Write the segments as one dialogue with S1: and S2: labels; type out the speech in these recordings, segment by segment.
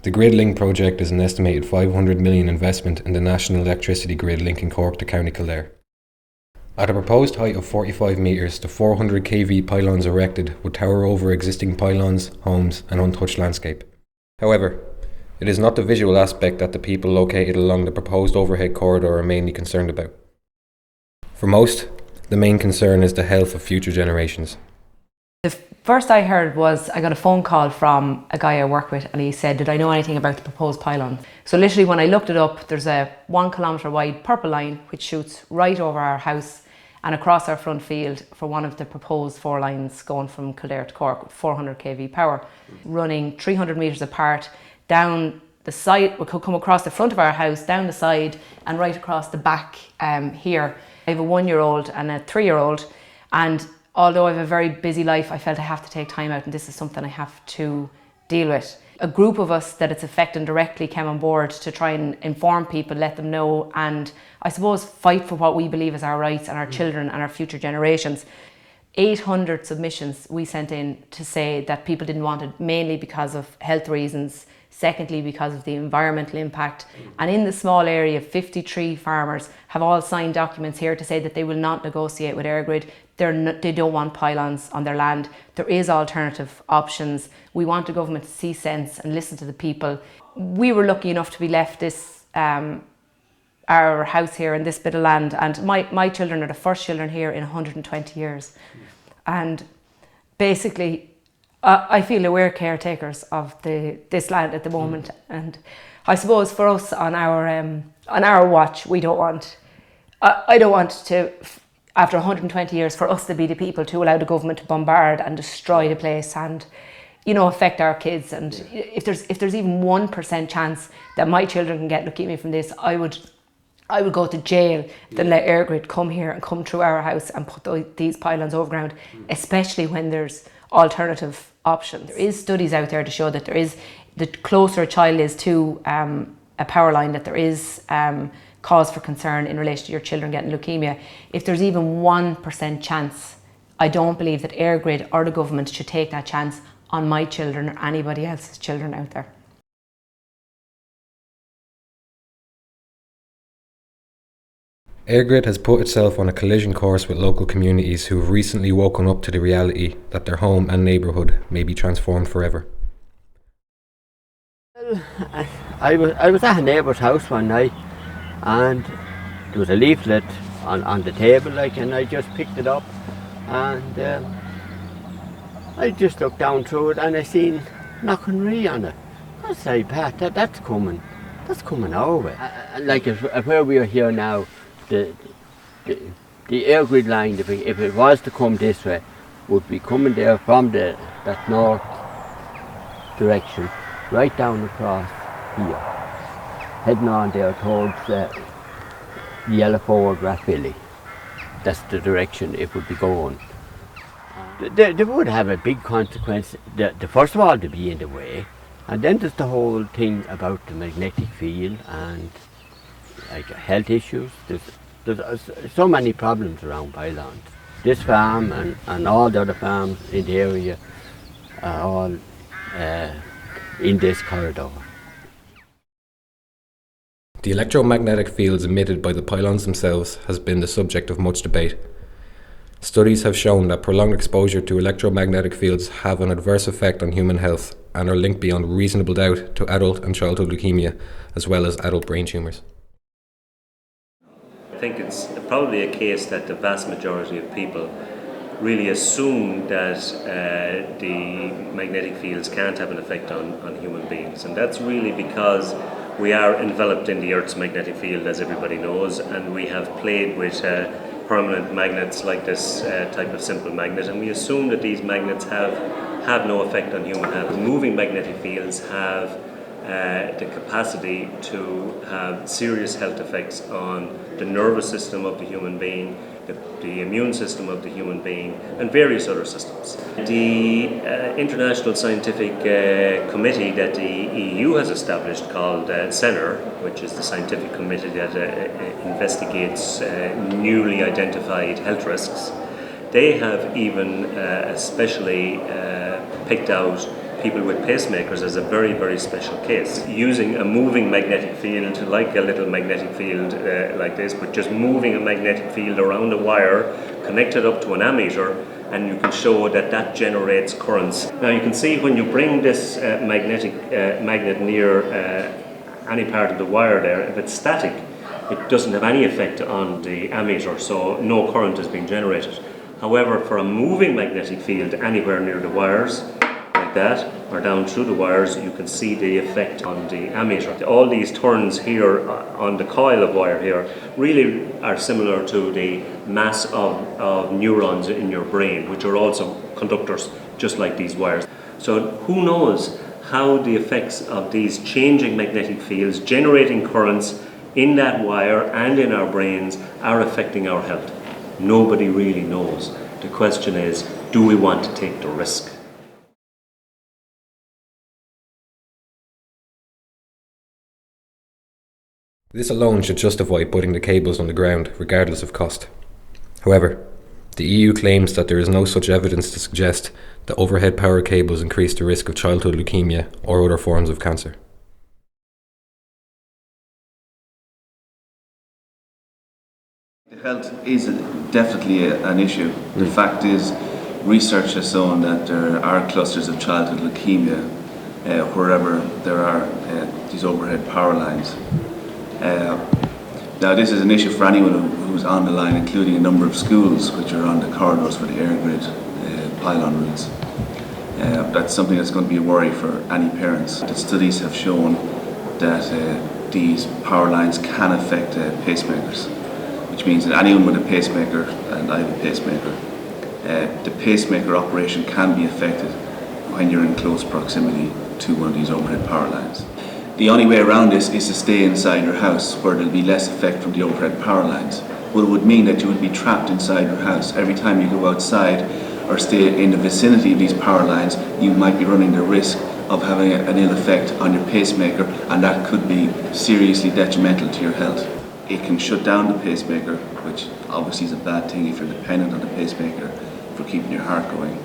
S1: The GridLink project is an estimated 500 million investment in the national electricity grid linking Cork to County Kildare. At a proposed height of 45 metres, the 400 kV pylons erected would tower over existing pylons, homes and untouched landscape. However, it is not the visual aspect that the people located along the proposed overhead corridor are mainly concerned about. For most, the main concern is the health of future generations.
S2: The first I heard was I got a phone call from a guy I work with, and he said, did I know anything about the proposed pylon? So literally when I looked it up, there's a 1 kilometre wide purple line which shoots right over our house and across our front field for one of the proposed 4 lines going from Kildare to Cork with 400 kV power, running 300 metres apart down the side. We could come across the front of our house, down the side and right across the back here. I have a 1-year-old and a 3-year-old, and although I have a very busy life, I felt I have to take time out, and this is something I have to deal with. A group of us that it's affecting directly came on board to try and inform people, let them know, and I suppose fight for what we believe is our rights and our children and our future generations. 800 submissions we sent in to say that people didn't want it, mainly because of health reasons, secondly because of the environmental impact, and in the small area 53 farmers have all signed documents here to say that they will not negotiate with EirGrid. They don't want pylons on their land. There is alternative options. We want the government to see sense and listen to the people. We were lucky enough to be left this our house here in this bit of land, and my children are the first children here in 120 years. And basically I feel that we're caretakers of this land at the moment, and I suppose for us on our watch, we don't want. I don't want to, after 120 years, for us to be the people to allow the government to bombard and destroy the place and, you know, affect our kids. And if there's even 1% chance that my children can get leukemia from this, I would go to jail than let EirGrid come here and come through our house and put these pylons overground, especially when there's alternative options. There is studies out there to show that there is, the closer a child is to a power line, that there is cause for concern in relation to your children getting leukemia. If there's even 1% chance, I don't believe that EirGrid or the government should take that chance on my children or anybody else's children out there.
S1: EirGrid has put itself on a collision course with local communities who have recently woken up to the reality that their home and neighbourhood may be transformed forever.
S3: Well, I was at a neighbour's house one night, and there was a leaflet on the table, like, and I just picked it up, and I just looked down through it and I seen Knockanree on it. I said, Pat, that's coming our way. Like where we are here now, the EirGrid line, if it was to come this way, would be coming there from that north direction, right down across here, heading on there towards Yellow Forward Rathvilly. That's the direction it would be going. They would have a big consequence. First of all, to be in the way, and then there's the whole thing about the magnetic field and like health issues. There's so many problems around pylons. This farm and all the other farms in the area are all in this corridor.
S1: The electromagnetic fields emitted by the pylons themselves has been the subject of much debate. Studies have shown that prolonged exposure to electromagnetic fields have an adverse effect on human health and are linked beyond reasonable doubt to adult and childhood leukemia, as well as adult brain tumours.
S4: I think it's probably a case that the vast majority of people really assume that the magnetic fields can't have an effect on human beings, and that's really because we are enveloped in the Earth's magnetic field, as everybody knows, and we have played with permanent magnets like this type of simple magnet, and we assume that these magnets have no effect on human health. Moving magnetic fields have the capacity to have serious health effects on the nervous system of the human being, the immune system of the human being, and various other systems. The international scientific committee that the EU has established, called CENER, which is the scientific committee that investigates newly identified health risks, they have even especially picked out people with pacemakers as a very, very special case. Using a moving magnetic field, like a little magnetic field like this, but just moving a magnetic field around a wire, connected up to an ammeter, and you can show that that generates currents. Now you can see when you bring this magnet near any part of the wire there, if it's static, it doesn't have any effect on the ammeter, so no current is being generated. However, for a moving magnetic field anywhere near the wires, like that, or down through the wires, you can see the effect on the ammeter. All these turns here on the coil of wire here really are similar to the mass of neurons in your brain, which are also conductors, just like these wires. So who knows how the effects of these changing magnetic fields, generating currents in that wire and in our brains, are affecting our health? Nobody really knows. The question is, do we want to take the risk?
S1: This alone should justify putting the cables on the ground, regardless of cost. However, the EU claims that there is no such evidence to suggest that overhead power cables increase the risk of childhood leukemia or other forms of cancer.
S5: Health is definitely an issue. The fact is, research has shown that there are clusters of childhood leukemia wherever there are these overhead power lines. Now this is an issue for anyone who's on the line, including a number of schools which are on the corridors for the air grid pylon routes. That's something that's going to be a worry for any parents. The studies have shown that these power lines can affect pacemakers, which means that anyone with a pacemaker, and I have a pacemaker, the pacemaker operation can be affected when you're in close proximity to one of these overhead power lines. The only way around this is to stay inside your house, where there'll be less effect from the overhead power lines. But it would mean that you would be trapped inside your house. Every time you go outside or stay in the vicinity of these power lines, you might be running the risk of having an ill effect on your pacemaker, and that could be seriously detrimental to your health. It can shut down the pacemaker, which obviously is a bad thing if you're dependent on the pacemaker for keeping your heart going.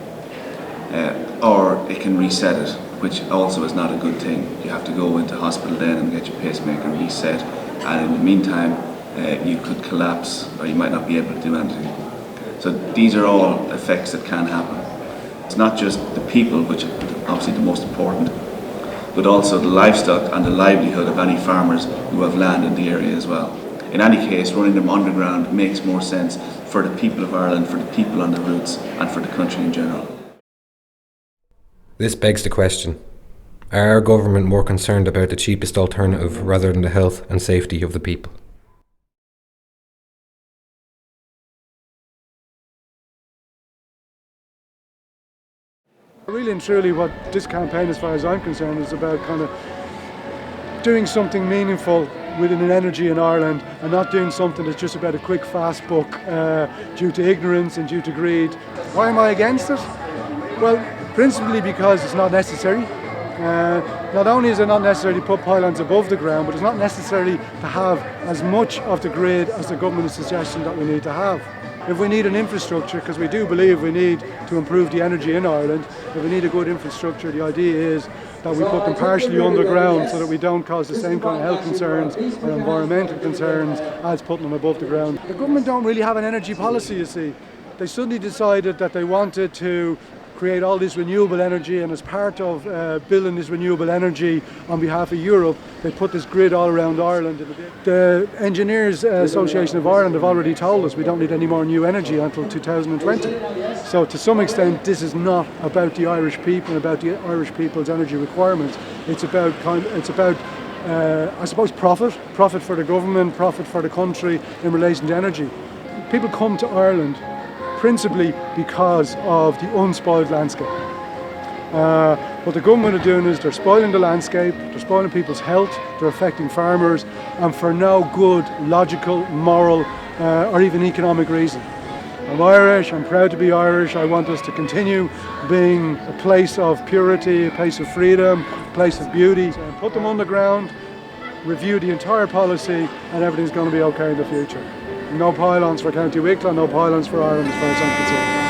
S5: Or it can reset it, which also is not a good thing. You have to go into hospital then and get your pacemaker reset, and in the meantime you could collapse, or you might not be able to do anything. So these are all effects that can happen. It's not just the people, which are obviously the most important, but also the livestock and the livelihood of any farmers who have land in the area as well. In any case, running them underground makes more sense for the people of Ireland, for the people on the routes, and for the country in general.
S1: This begs the question, are our government more concerned about the cheapest alternative rather than the health and safety of the people?
S6: Really and truly what this campaign, as far as I'm concerned, is about kind of doing something meaningful within energy in Ireland, and not doing something that's just about a quick fast buck due to ignorance and due to greed. Why am I against it? Well, principally because it's not necessary. Not only is it not necessary to put pylons above the ground, but it's not necessary to have as much of the grid as the government is suggesting that we need to have. If we need an infrastructure, because we do believe we need to improve the energy in Ireland, if we need a good infrastructure, the idea is that we put them partially underground so that we don't cause the same kind of health concerns or environmental concerns as putting them above the ground. The government don't really have an energy policy, you see. They suddenly decided that they wanted to create all this renewable energy, and as part of building this renewable energy on behalf of Europe, they put this grid all around Ireland. The Engineers Association of Ireland have already told us we don't need any more new energy until 2020. So to some extent this is not about the Irish people, about the Irish people's energy requirements. It's about I suppose profit for the government, profit for the country in relation to energy. People come to Ireland principally because of the unspoiled landscape. What the government are doing is they're spoiling the landscape, they're spoiling people's health, they're affecting farmers, and for no good, logical, moral, or even economic reason. I'm Irish, I'm proud to be Irish, I want us to continue being a place of purity, a place of freedom, a place of beauty. And put them underground, review the entire policy, and everything's going to be okay in the future. No pylons for County Wicklow, no pylons for Ireland as far as I'm concerned.